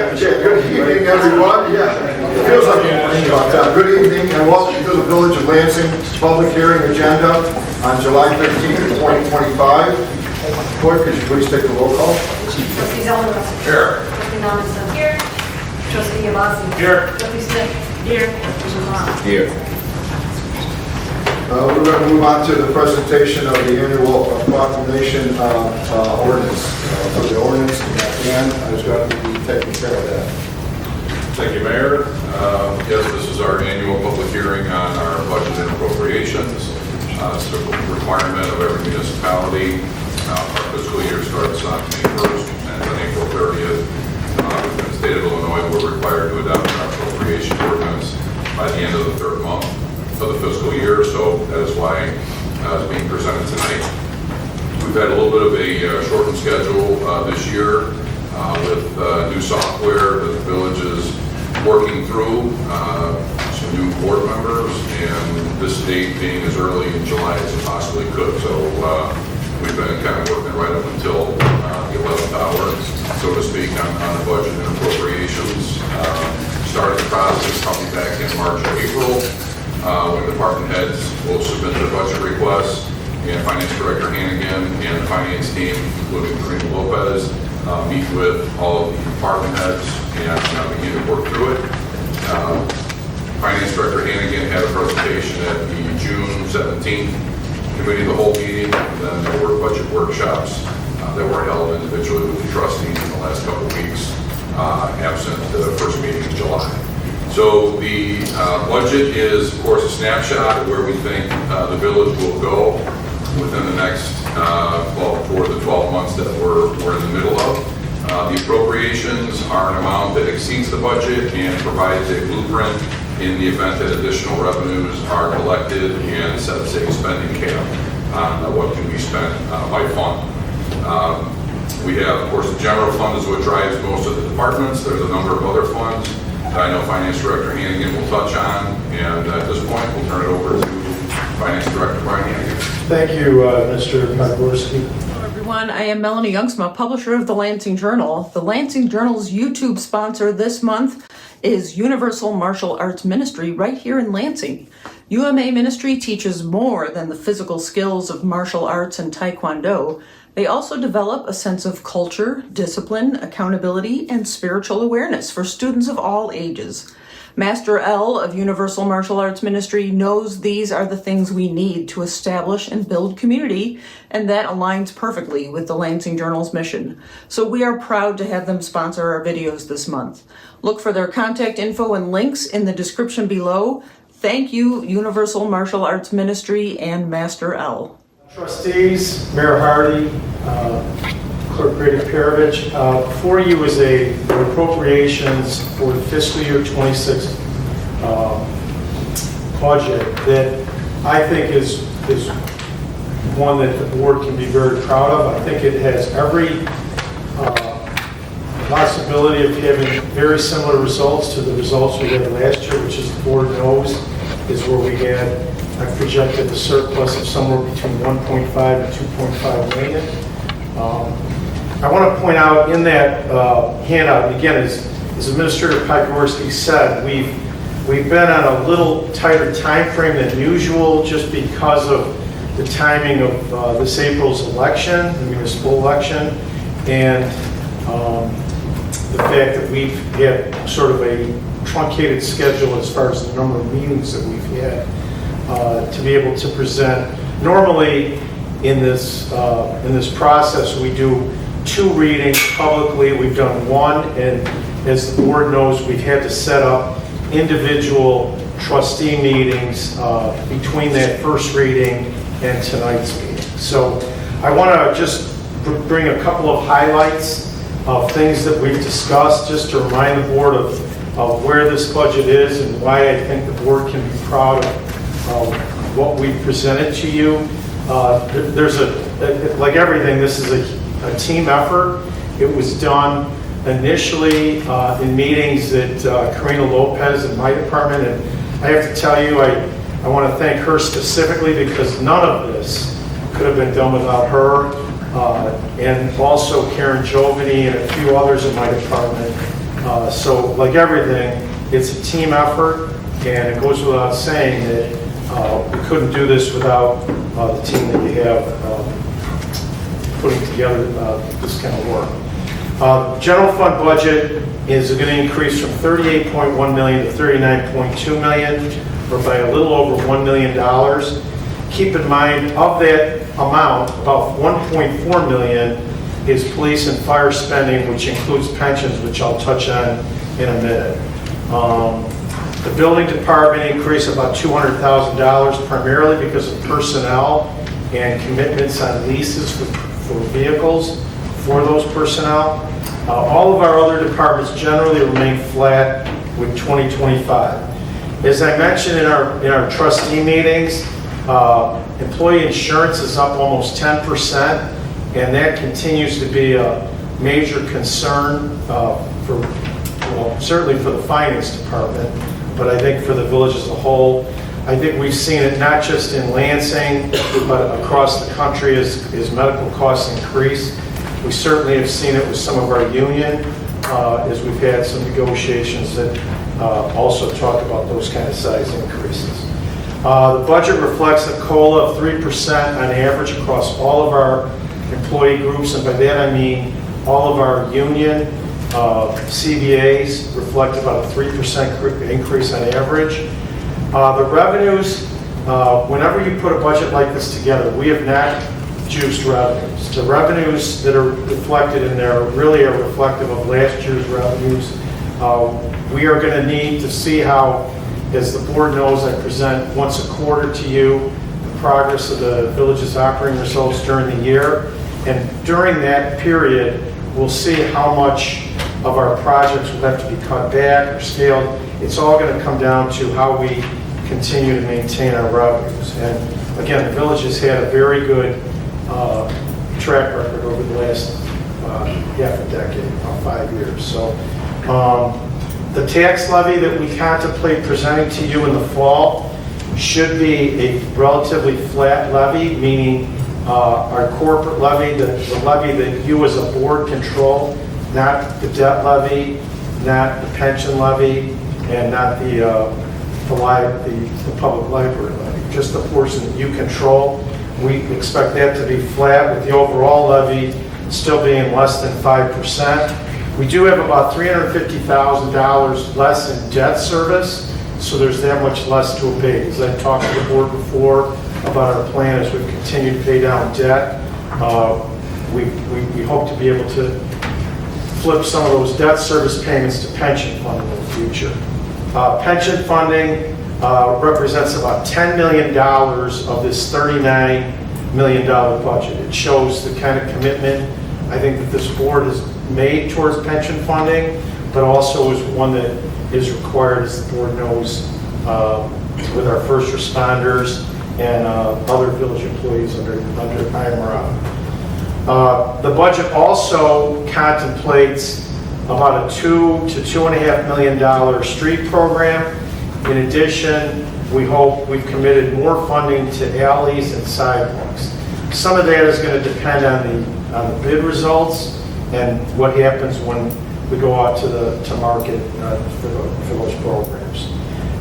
Good evening, everyone. Yeah, it feels like good evening and welcome to the Village of Lansing public hearing agenda on July 13th, 2025. Boyd, could you please take the roll call? Trustee Zeller. Here. Trustee Nominson. Here. Trustee Yabasi. Here. Trustee Smith. Here. Trustee Lamont. Here. We're going to move on to the presentation of the annual proclamation ordinance. For the ordinance, Dan is going to be taking care of that. Thank you, Mayor. Yes, this is our annual public hearing on our budget and appropriations. It's a requirement of every municipality. Our fiscal year starts on May 1st and on April 30th. In the state of Illinois, we're required to adopt our appropriation ordinance by the end of the third month of the fiscal year, so that is why it's being presented tonight. We've had a little bit of a shortened schedule this year with new software that the village is working through, some new board members, and this date being as early in July as it possibly could. So we've been kind of working right up until the 11th hour, so to speak, on the budget and appropriations. Started the process probably back in March or April. When department heads will submit their budget requests, and Finance Director Hanigan and the finance team, including Karina Lopez, meet with all of the department heads and begin to work through it. Finance Director Hanigan had a presentation at the June 17th committee of the whole meeting, and then there were budget workshops that were held individually with the trustees in the last couple of weeks, absent the first meeting in July. So the budget is, of course, a snapshot of where we think the village will go within the next, for the 12 months that we're in the middle of. The appropriations are an amount that exceeds the budget and provides a blueprint in the event that additional revenues are collected and sets a spending cap on what can be spent by fund. We have, of course, the general fund is what drives most of the departments. There's a number of other funds that I know Finance Director Hanigan will touch on, and at this point, we'll turn it over to Finance Director Brian Hanigan. Thank you, Mr. Podgorski. Hello, everyone. I am Melanie Youngsma, publisher of the Lansing Journal. The Lansing Journal's YouTube sponsor this month is Universal Martial Arts Ministry right here in Lansing. UMA Ministry teaches more than the physical skills of martial arts and Taekwondo. They also develop a sense of culture, discipline, accountability, and spiritual awareness for students of all ages. Master L of Universal Martial Arts Ministry knows these are the things we need to establish and build community, and that aligns perfectly with the Lansing Journal's mission. So we are proud to have them sponsor our videos this month. Look for their contact info and links in the description below. Thank you, Universal Martial Arts Ministry and Master L. Trustees, Mayor Hardy, Clerk Brady Perovich, before you is a appropriations for the fiscal year 26 budget that I think is one that the board can be very proud of. I think it has every possibility of having very similar results to the results we had last year, which, as the board knows, is where we had I projected a surplus of somewhere between 1.5 and 2.5 million. I want to point out in that handout, and again, as Administrator Podgorski said, we've been on a little tighter time frame than usual just because of the timing of this April's election, the municipal election, and the fact that we've had sort of a truncated schedule as far as the number of meetings that we've had. To be able to present. Normally in this process we do 2 readings publicly. We've done 1, and as the board knows, we've had to set up individual trustee meetings between that first reading and tonight's meeting. So I want to just bring a couple of highlights of things that we've discussed just to remind the board of where this budget is and why I think the board can be proud of what we presented to you. There's like everything, this is a team effort. It was done initially in meetings that Karina Lopez in my department, and I have to tell you, I want to thank her specifically because none of this could have been done without her, and also Karen Giovani and a few others in my department So like everything, it's a team effort, and it goes without saying that we couldn't do this without the team that you have putting together this kind of work. General fund budget is going to increase from $38.1 million to $39.2 million, or by a little over $1 million. Keep in mind, of that amount, about $1.4 million is police and fire spending, which includes pensions, which I'll touch on in a minute. The building department increased about $200,000, primarily because of personnel and commitments on leases for vehicles for those personnel. All of our other departments generally remain flat with 2025. As I mentioned in our trustee meetings, employee insurance is up almost 10%, and that continues to be a major concern certainly for the finance department, but I think for the village as a whole. I think we've seen it not just in Lansing, but across the country as medical costs increase. We certainly have seen it with some of our union, as we've had some negotiations that also talk about those kind of size increases. The budget reflects a COLA of 3% on average across all of our employee groups, and by that I mean all of our union CBAs reflect about a 3% increase on average. The revenues, whenever you put a budget like this together, we have not juiced revenues. The revenues that are reflected in there really are reflective of last year's revenues. We are going to need to see how, as the board knows, I present once a quarter to you the progress of the village's operating results during the year. And during that period, we'll see how much of our projects will have to be cut back or scaled. It's all going to come down to how we continue to maintain our revenues. And again, the village has had a very good track record over the last half a decade, about 5 years. So the tax levy that we contemplate presenting to you in the fall should be a relatively flat levy, meaning our corporate levy, the levy that you as a board control, not the debt levy, not the pension levy, and not the public library levy, just the portion that you control. We expect that to be flat, with the overall levy still being less than 5%. We do have about $350,000 less in debt service, so there's that much less to abate. As I've talked to the board before about our plan as we continue to pay down debt, we hope to be able to flip some of those debt service payments to pension funding in the future. Pension funding represents about $10 million of this $39 million budget. It shows the kind of commitment I think that this board has made towards pension funding, but also is one that is required, as the board knows, with our first responders and other village employees under IMRA. The budget also contemplates about a $2 to $2.5 million street program. In addition, we've committed more funding to alleys and sidewalks. Some of that is going to depend on the bid results and what happens when we go out to market for those programs.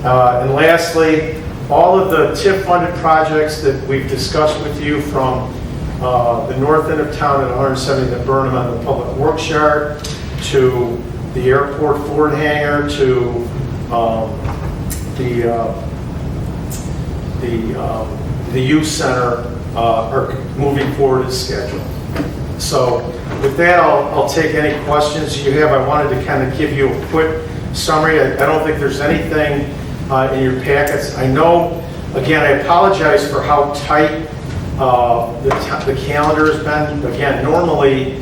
And lastly, all of the TIF-funded projects that we've discussed with you, from the north end of town at 170th and Burnham on the Public Works Yard, to the airport Ford hangar, to the youth center, are moving forward as scheduled. So with that, I'll take any questions you have. I wanted to kind of give you a quick summary. I don't think there's anything in your packets. I know, again, I apologize for how tight the calendar has been. Again, normally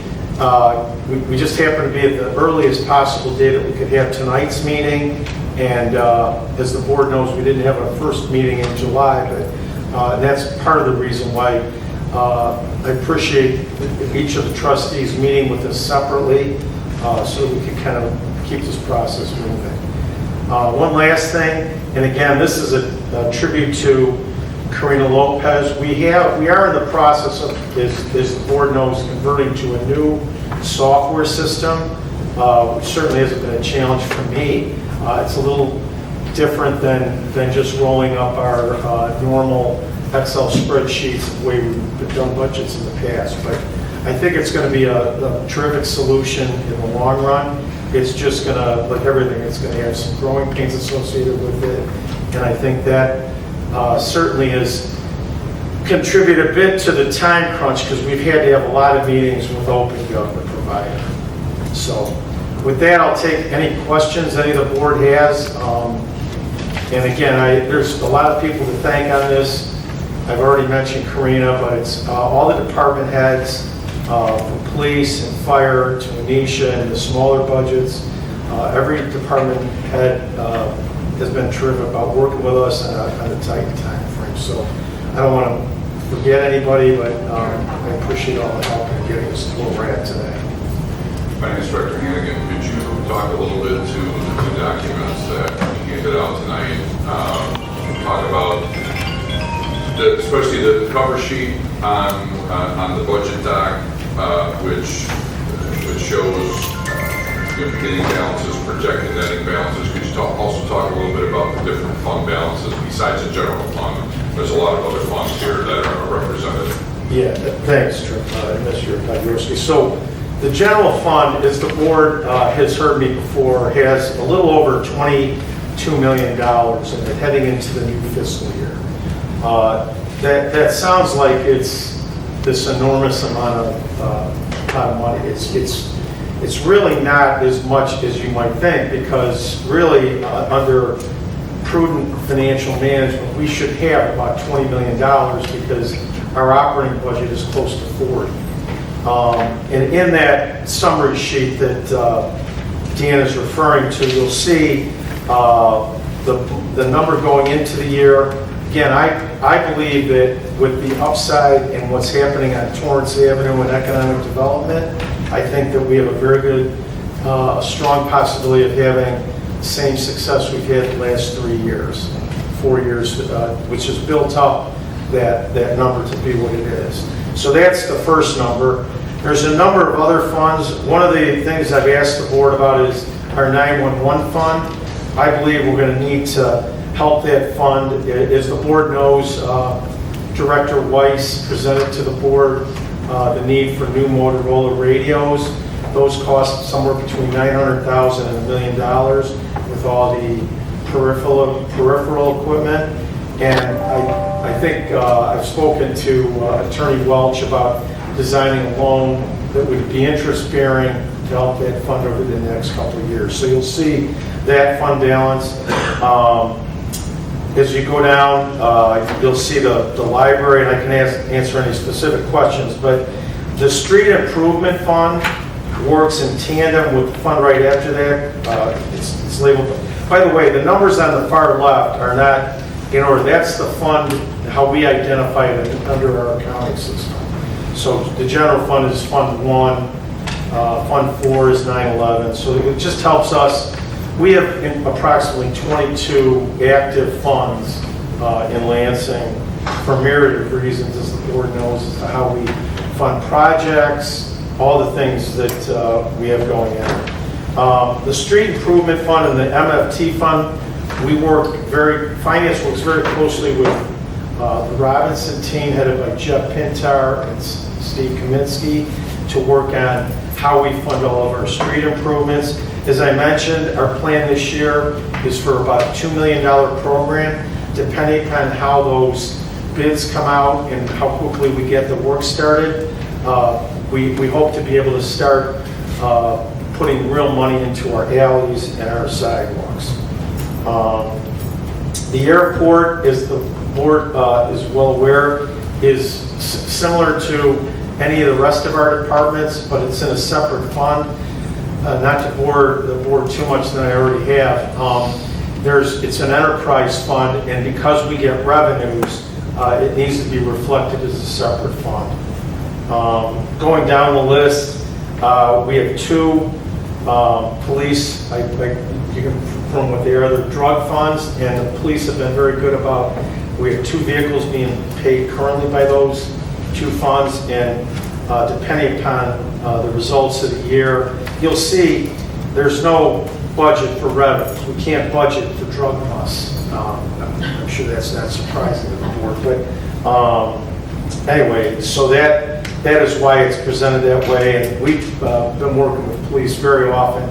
we just happen to be at the earliest possible day that we could have tonight's meeting. And as the board knows, we didn't have our first meeting in July, but that's part of the reason why I appreciate each of the trustees meeting with us separately so that we can kind of keep this process moving. One last thing, and again, this is a tribute to Karina Lopez. We are in the process of, as the board knows, converting to a new software system. which certainly hasn't been a challenge for me. It's a little different than just rolling up our normal Excel spreadsheets the way we've done budgets in the past. But I think it's going to be a terrific solution in the long run. It's just going to, like everything, it's going to have some growing pains associated with it. And I think that certainly has contributed a bit to the time crunch because we've had to have a lot of meetings with open government provider. So with that, I'll take any questions any of the board has. And again, there's a lot of people to thank on this. I've already mentioned Karina, but it's all the department heads, from police and fire to Anisha and the smaller budgets. Every department head has been terrific about working with us on a tight time frame. So I don't want to forget anybody, but I appreciate all the help in getting us to where we're at today. Finance Director Hanigan, could you talk a little bit to the documents that we handed out tonight? Talk about, especially the cover sheet on the budget doc, which shows beginning balances, projected netting balances. Could you also talk a little bit about the different fund balances besides the general fund? There's a lot of other funds here that are represented. Yeah, thanks, Mr. Podgorski. So the general fund, as the board has heard me before, has a little over $22 million in it heading into the new fiscal year. That sounds like it's this enormous amount of money. It's really not as much as you might think, because really under prudent financial management, we should have about $20 million because our operating budget is close to 40. And in that summary sheet that Dan is referring to, you'll see the number going into the year. Again, I believe that with the upside and what's happening on Torrance Avenue and economic development, I think that we have a very good, strong possibility of having the same success we've had the last 4 years, which has built up that number to be what it is. So that's the first number. There's a number of other funds. One of the things I've asked the board about is our 911 fund. I believe we're going to need to help that fund. As the board knows, Director Weiss presented to the board the need for new Motorola radios. Those cost somewhere between $900,000 and $1 million with all the peripheral equipment. And I think I've spoken to Attorney Welch about designing a loan that would be interest-bearing to help that fund over the next couple of years. So you'll see that fund balance. As you go down, you'll see the library, and I can answer any specific questions, but the street improvement fund works in tandem with the fund right after that. It's labeled. By the way, the numbers on the far left are not in order. That's the fund, how we identify it under our accounting system. So the general fund is Fund 1, Fund 4 is 9/11. So it just helps us. We have approximately 22 active funds in Lansing for myriad of reasons, as the board knows, as to how we fund projects, all the things that we have going on. The Street Improvement Fund and the MFT Fund, Finance works very closely with the Robinson team, headed by Jeff Pintar and Steve Kaminsky, to work on how we fund all of our street improvements. As I mentioned, our plan this year is for about a $2 million program, depending upon how those bids come out and how quickly we get the work started. We hope to be able to start putting real money into our alleys and our sidewalks. The airport, as the board is well aware, is similar to any of the rest of our departments, but it's in a separate fund. Not to bore the board too much than I already have. It's an enterprise fund, and because we get revenues, it needs to be reflected as a separate fund. Going down the list, we have two police, from what they are, the drug funds, and the police have been very good about, we have 2 vehicles being paid currently by those 2 funds, and depending upon the results of the year, you'll see there's no budget for revenues. We can't budget for drug costs. I'm sure that's not surprising to the board, but anyway, so that is why it's presented that way, and we've been working with police very often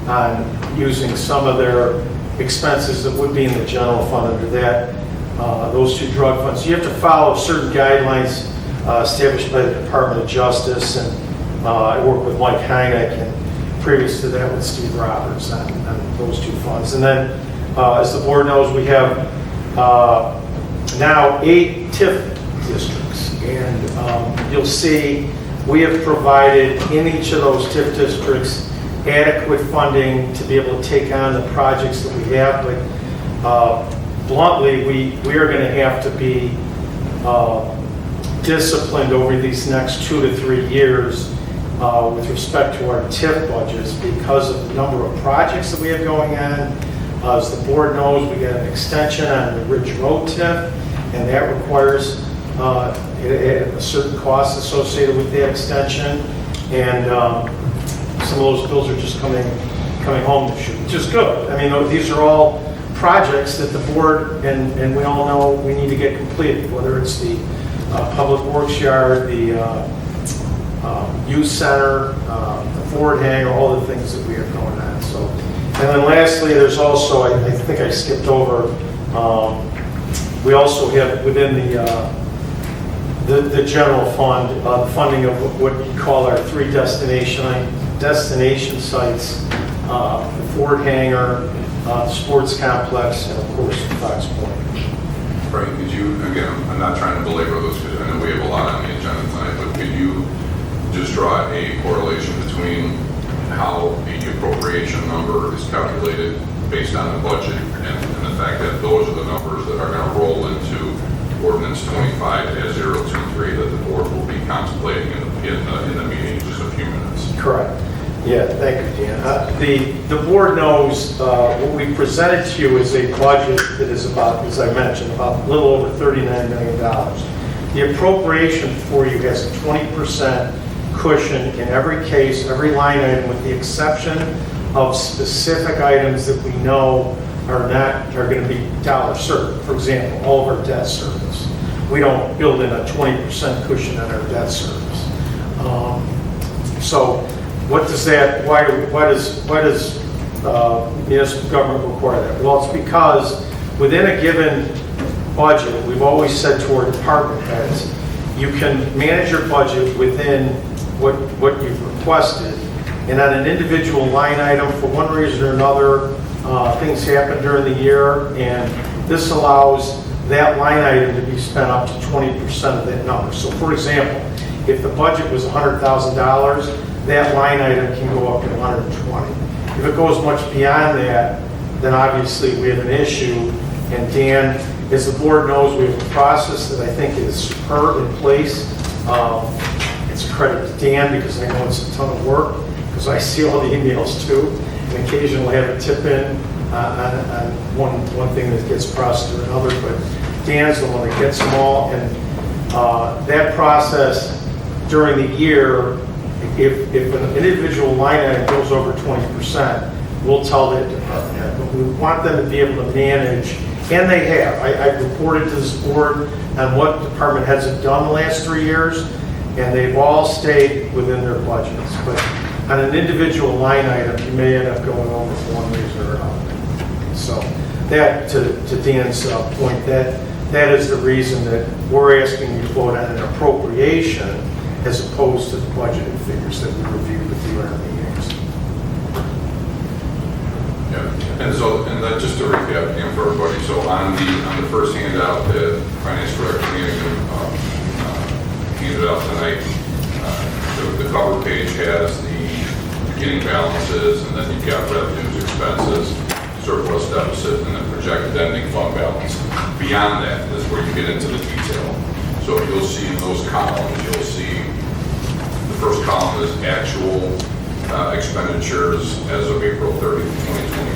on using some of their expenses that would be in the general fund under that, those two drug funds. You have to follow certain guidelines established by the Department of Justice, and I work with Mike Hanigan, and previous to that with Steve Roberts on those two funds. And then, as the board knows, we have now 8 TIF districts, and you'll see we have provided in each of those TIF districts adequate funding to be able to take on the projects that we have. But bluntly, we are going to have to be disciplined over these next 2 to 3 years with respect to our TIF budgets because of the number of projects that we have going on. As the board knows, we got an extension on the Ridge Road TIF, and that requires a certain cost associated with that extension. And some of those bills are just coming home this year, which is good. I mean, these are all projects that the board and we all know we need to get completed, whether it's the public works yard, the youth center, the Ford hangar, all the things that we have going on. So, and then lastly, there's also, I think I skipped over, we also have within the general fund, the funding of what we call our 3 destination sites, the Ford hangar, the sports complex, and of course, Fox Point. Frank, could you, again, I'm not trying to belabor those because I know we have a lot on the agenda tonight, but could you just draw a correlation between how the appropriation number is calculated based on the budget and the fact that those are the numbers that are going to roll into ordinance 25-023 that the board will be contemplating in the meeting in just a few minutes? Correct. Yeah, thank you, Dan. The board knows what we presented to you is a budget that is about, as I mentioned, about a little over $39 million. The appropriation for you has a 20% cushion in every case, every line item, with the exception of specific items that we know are going to be dollar certain. For example, all of our debt service. We don't build in a 20% cushion on our debt service. So what does that, why does municipal government require that? Well, it's because within a given budget, we've always said to our department heads, you can manage your budget within what you've requested, and on an individual line item, for one reason or another, things happen during the year, and this allows that line item to be spent up to 20% of that number. So for example, if the budget was $100,000, that line item can go up to 120. If it goes much beyond that, then obviously we have an issue. And Dan, as the board knows, we have a process that I think is superb in place. It's a credit to Dan because I know it's a ton of work, because I see all the emails too, and occasionally we'll have a tip in on one thing that gets processed or another, but Dan's the one that gets them all. And that process during the year, if an individual line item goes over 20%, we'll tell that department head. But we want them to be able to manage, and they have. I've reported to this board on what department heads have done the last 3 years, and they've all stayed within their budgets. But on an individual line item, you may end up going over for one reason or another. So that, to Dan's point, that is the reason that we're asking you to vote on an appropriation as opposed to the budgeted figures that we reviewed with you in our meetings. Yeah, and then just to recap again for everybody, so on the first handout that Finance Director Hanigan handed out tonight, the cover page has the beginning balances, and then you've got revenues, expenses, surplus deficit, and then projected ending fund balance. Beyond that is where you get into the detail. So you'll see in those columns, you'll see the first column is actual expenditures as of April 30th,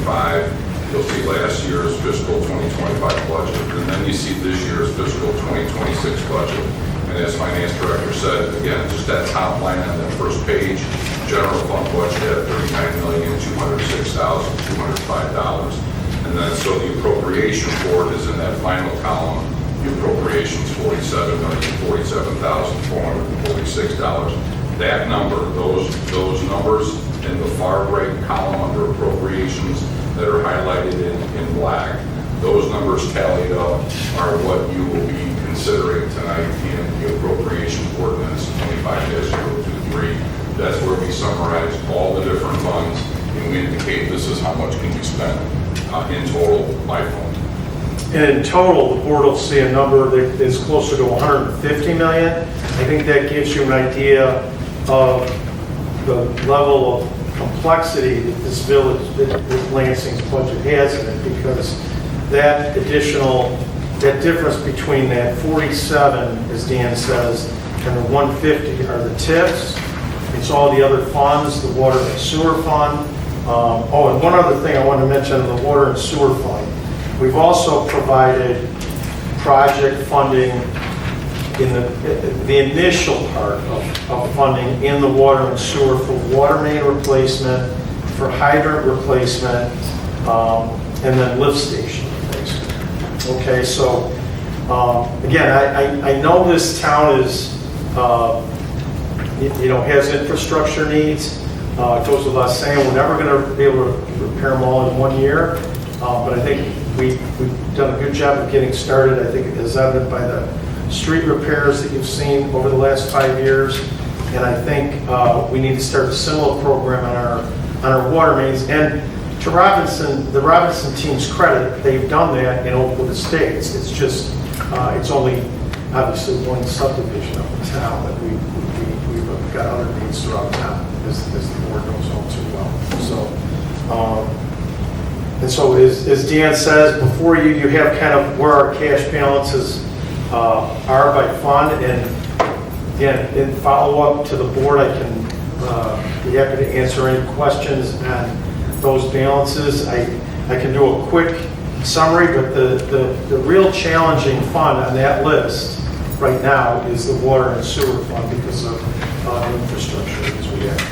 2025. You'll see last year's fiscal 2025 budget, and then you see this year's fiscal 2026 budget. And as Finance Director said, again, just that top line on that first page, general fund budget at $39,200,000. $206,205. And then, so the appropriation for it is in that final column. The appropriations $47,047,446. That number, those numbers in the far right column under appropriations that are highlighted in black, those numbers tallied up are what you will be considering tonight in the appropriation ordinance 25-023. That's where we summarize all the different funds and we indicate this is how much can be spent in total by fund. And in total, the board will see a number that is closer to 150 million. I think that gives you an idea of the level of complexity that this village, that Lansing's budget has in it, because that difference between that 47, as Dan says, and the 150 are the TIFs. It's all the other funds, the water and sewer fund. Oh, and one other thing I want to mention, the water and sewer fund. We've also provided project funding in the initial part of funding in the water and sewer for water main replacement, for hydrant replacement, and then lift station replacement. Okay, so again, I know this town is, has infrastructure needs. It goes without saying, we're never going to be able to repair them all in 1 year, but I think we've done a good job of getting started. I think it is evident by the street repairs that you've seen over the last 5 years, and I think we need to start a similar program on our water mains. And to the Robinson team's credit, they've done that in Oakwood Estates. It's just it's only obviously one subdivision of the town that we've got other needs throughout town, as the board knows all too well. So as Dan says, before you have kind of where our cash balances are by fund, and again, in follow-up to the board, I can be happy to answer any questions on those balances. I can do a quick summary, but the real challenging fund on that list right now is the water and sewer fund because of infrastructure as we have.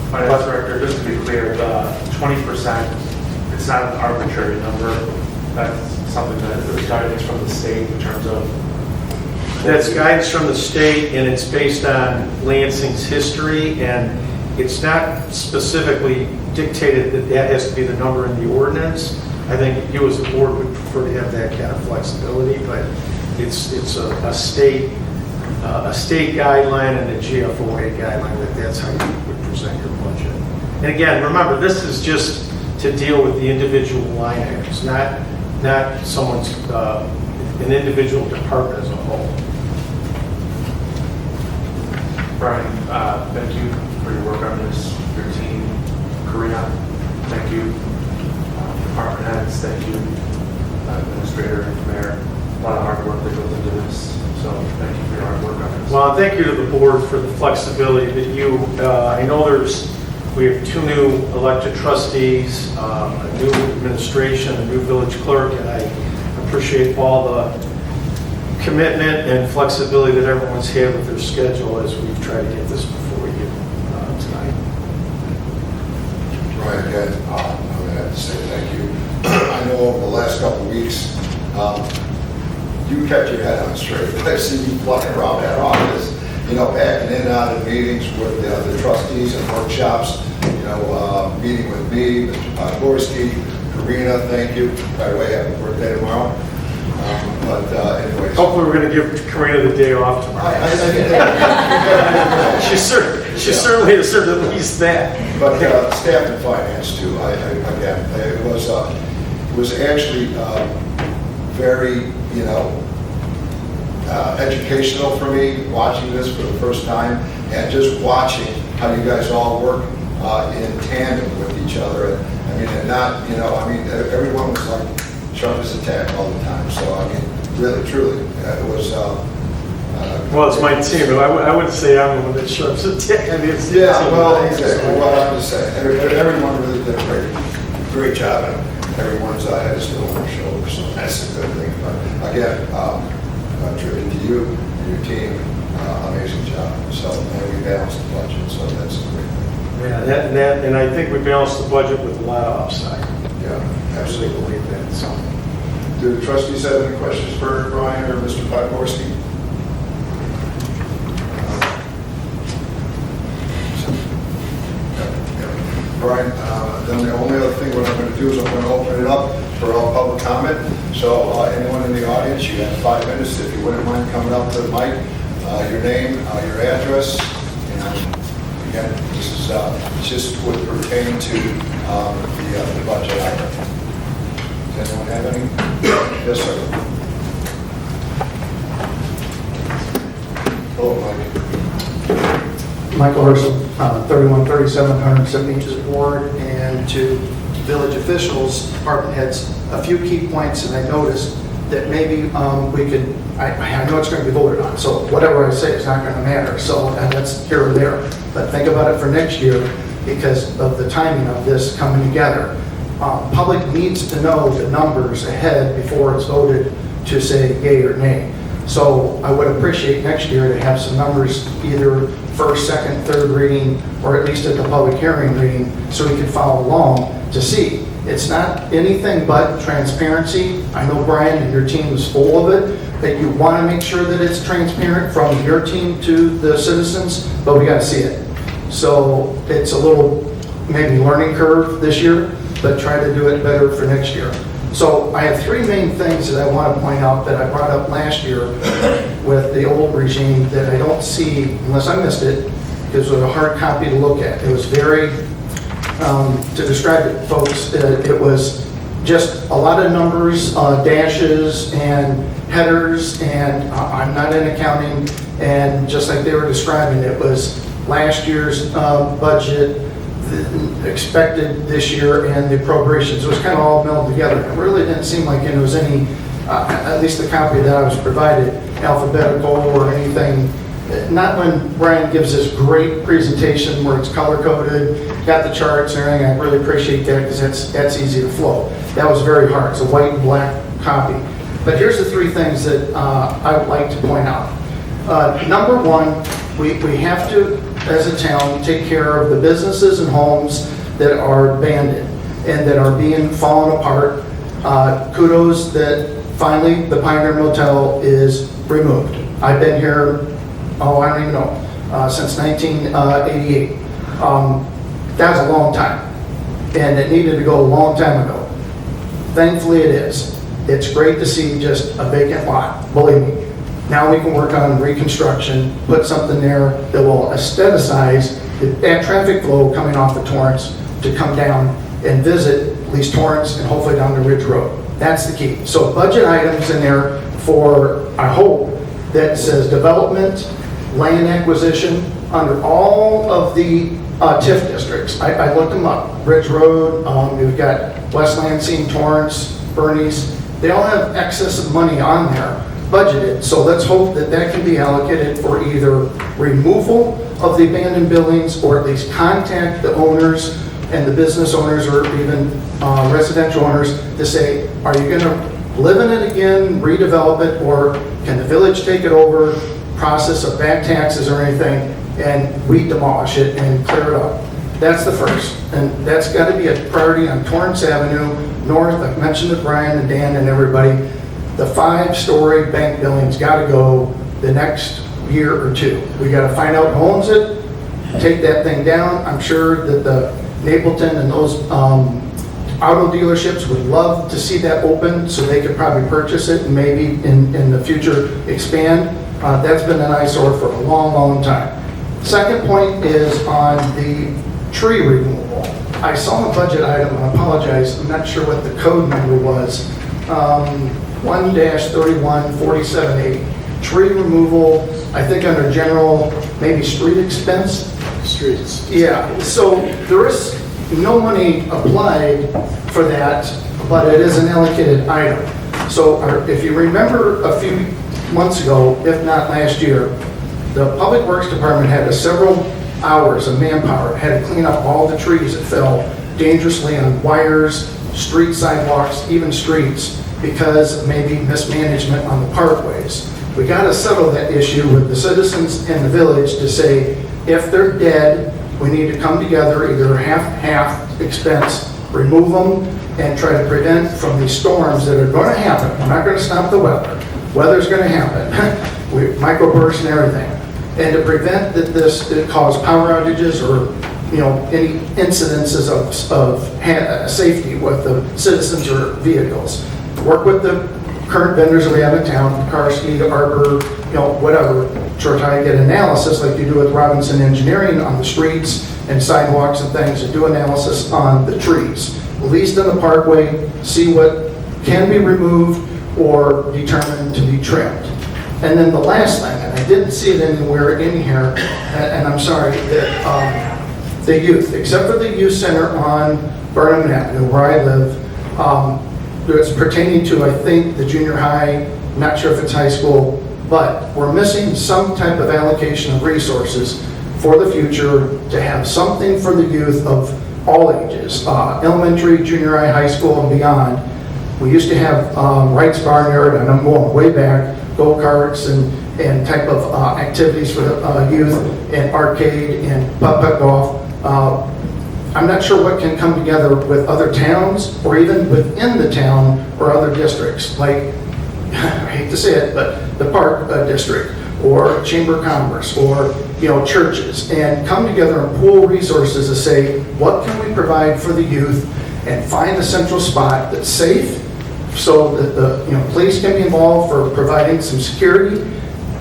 Finance Director, just to be clear, the 20%, it's not an arbitrary number. That's something that there's guidance from the state in terms of... That's guidance from the state, and it's based on Lansing's history, and it's not specifically dictated that that has to be the number in the ordinance. I think you as a board would prefer to have that kind of flexibility, but it's a state guideline and a GFOA guideline that's how you would present your budget. And again, remember, this is just to deal with the individual line items, not someone's an individual department as a whole. Brian, thank you for your work on this, your team. Karina, thank you. Department heads, thank you. Administrator, Mayor, a lot of hard work that goes into this. So thank you for your hard work on this. Well, thank you to the board for the flexibility that I know we have 2 new elected trustees, a new administration, a new village clerk, and I appreciate all the commitment and flexibility that everyone's had with their schedule as we've tried to get this before you tonight. Right, again, I'm going to have to say thank you. I know over the last couple of weeks, you kept your head on straight. I've seen you flying around that office, backing in and out of meetings with the trustees and workshops, meeting with me, Mr. Podgorski, Karina, thank you. By the way, happy birthday tomorrow. Anyways. Hopefully we're going to give Karina the day off tomorrow. She certainly deserves at least that. But staff and finance too. Again, it was actually very, educational for me watching this for the first time, and just watching how you guys all work in tandem with each other. Everyone was like sharp as a tack all the time. So really, truly, it was. Well, it's my team. I wouldn't say I'm the one that sharp as a tack. It's the yeah, team. well, exactly. Well, I'm just saying, everyone really did a great job, and everyone's head is still on their shoulders. So that's a good thing. But again, tribute to you and your team. amazing job. So, and we balanced the budget, so that's great. Yeah, and I think we balanced the budget with a lot of upside. Yeah, I absolutely believe that, so. Do the trustees have any questions for Brian or Mr. Podgorski? Brian, then the only other thing what I'm going to do is I'm going to open it up for all public comment. So anyone in the audience, you have 5 minutes if you wouldn't mind coming up to the mic, your name, your address, and again, this is just would pertain to the budget item. Does anyone have any? Yes, sir. Hello, Mike. Michael Hersom, 3137 170 Ward, and to village officials, department heads, a few key points, and I noticed that maybe we could, I know it's going to be voted on, so whatever I say is not going to matter, so and that's here or there, but think about it for next year because of the timing of this coming together. Public needs to know the numbers ahead before it's voted to say yay or nay. So I would appreciate next year to have some numbers either first, second, third reading, or at least at the public hearing reading, so we can follow along to see. It's not anything but transparency. I know Brian and your team is full of it, that you want to make sure that it's transparent from your team to the citizens, but we got to see it. So it's a little maybe learning curve this year, but try to do it better for next year. So I have 3 main things that I want to point out that I brought up last year with the old regime that I don't see, unless I missed it, because it was a hard copy to look at. It was very, to describe it, folks, it was just a lot of numbers, dashes and headers, and I'm not in accounting, and just like they were describing, it was last year's budget, expected this year, and the appropriations. It was kind of all melded together. It really didn't seem like there was any, at least the copy that I was provided, alphabetical or anything. Not when Brian gives this great presentation where it's color-coded, got the charts and everything. I really appreciate that because that's easy to flow. That was very hard. It's a white and black copy. But here's the 3 things that I would like to point out. Number 1, we have to, as a town, take care of the businesses and homes that are abandoned and that are being fallen apart. Kudos that finally the Pioneer Motel is removed. I've been here, I don't even know, since 1988. That was a long time, and it needed to go a long time ago. Thankfully it is. It's great to see just a vacant lot, believe me. Now we can work on reconstruction, put something there that will aestheticize that traffic flow coming off of Torrance to come down and visit at least Torrance and hopefully down to Ridge Road. That's the key. So budget items in there for, I hope, that says development, land acquisition, under all of the TIF districts. I looked them up. Ridge Road, we've got West Lansing, Torrance, Bernice. They all have excess of money on there budgeted, so let's hope that that can be allocated for either removal of the abandoned buildings or at least contact the owners and the business owners or even residential owners to say, are you going to live in it again, redevelop it, or can the village take it over, process of back taxes or anything, and we demolish it and clear it up. That's the first, and that's got to be a priority on Torrance Avenue North. I've mentioned to Brian and Dan and everybody, the 5-story bank building's got to go the next year or 2. We got to find out who owns it, take that thing down. I'm sure that the Napleton and those auto dealerships would love to see that open so they could probably purchase it and maybe in the future expand. That's been an eyesore for a long, long time. Second point is on the tree removal. I saw a budget item, and I apologize, I'm not sure what the code number was. 1-31-478, tree removal, I think under general, maybe street expense. Streets. Yeah, so there is no money applied for that, but it is an allocated item. So if you remember a few months ago, if not last year, the Public Works Department had several hours of manpower, had to clean up all the trees that fell dangerously on wires, street sidewalks, even streets, because of maybe mismanagement on the parkways. We got to settle that issue with the citizens in the village to say, if they're dead, we need to come together, either half expense, remove them, and try to prevent from these storms that are going to happen. We're not going to stop the weather. Weather's going to happen. Microbursts and everything. And to prevent that this cause power outages or any incidences of safety with the citizens or vehicles. Work with the current vendors that we have in town, Podgorski, Arbor, whatever, to try to get analysis like you do with Robinson Engineering on the streets and sidewalks and things, and do analysis on the trees. At least in the parkway, see what can be removed or determined to be trimmed. And then the last thing, and I didn't see it anywhere in here, and I'm sorry, that the youth, except for the youth center on Burnham Avenue, where I live, it's pertaining to, I think, the junior high, not sure if it's high school, but we're missing some type of allocation of resources for the future to have something for the youth of all ages, elementary, junior high, high school, and beyond. We used to have Wright's Barnyard, and I'm going way back, go-karts and type of activities for the youth, and arcade and putt-putt golf. I'm not sure what can come together with other towns or even within the town or other districts, like, I hate to say it, but the Park District or Chamber of Commerce or churches, and come together and pool resources to say, what can we provide for the youth, and find a central spot that's safe so that the police can be involved for providing some security,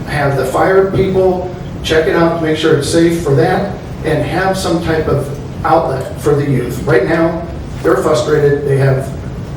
have the fire people check it out to make sure it's safe for that, and have some type of outlet for the youth. Right now, they're frustrated. They have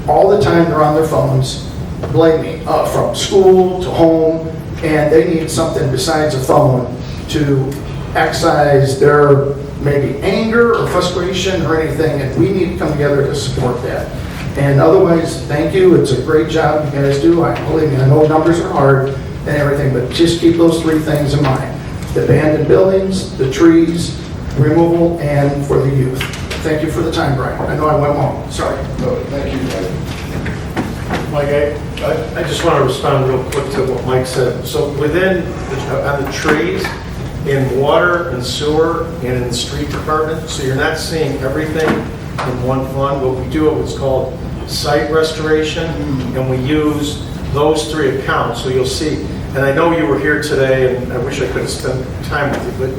all the time they're on their phones, believe me, from school to home, and they need something besides a phone to excise their maybe anger or frustration or anything, and we need to come together to support that. And otherwise, thank you. It's a great job you guys do. Believe me, I know numbers are hard and everything, but just keep those three things in mind. The abandoned buildings, the trees, removal, and for the youth. Thank you for the time, Brian. I know I went long. Sorry. No, thank you, Mike. Mike, I just want to respond real quick to what Mike said. So within, on the trees, in water and sewer, and in the street department, so you're not seeing everything in one fund. What we do is what's called site restoration, and we use those three accounts. So you'll see, and I know you were here today, and I wish I could have spent time with you, but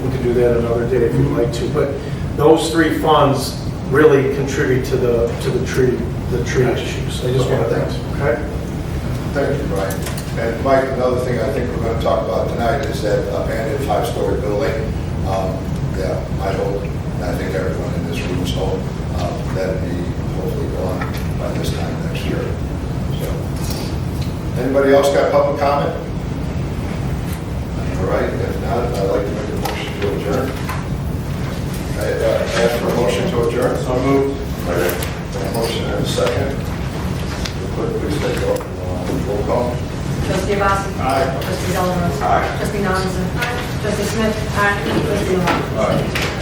we could do that another day if you'd like to. But those three funds really contribute to the tree issues. I just want to thank you. Okay. Thank you, Brian. And Mike, another thing I think we're going to talk about tonight is that abandoned 5-story building. Yeah, I hope, and I think everyone in this room hopes that'll be hopefully gone by this time next year. So, anybody else got public comment? All right, if not, I'd like to make a motion to adjourn. I ask for a motion to adjourn. So moved. A motion and a second. Clerk, please take roll call. Trustee Abasi. Aye. Trustee Zeller. Aye. Trustee Robinson. Trustee Smith. Trustee Lamont. Aye.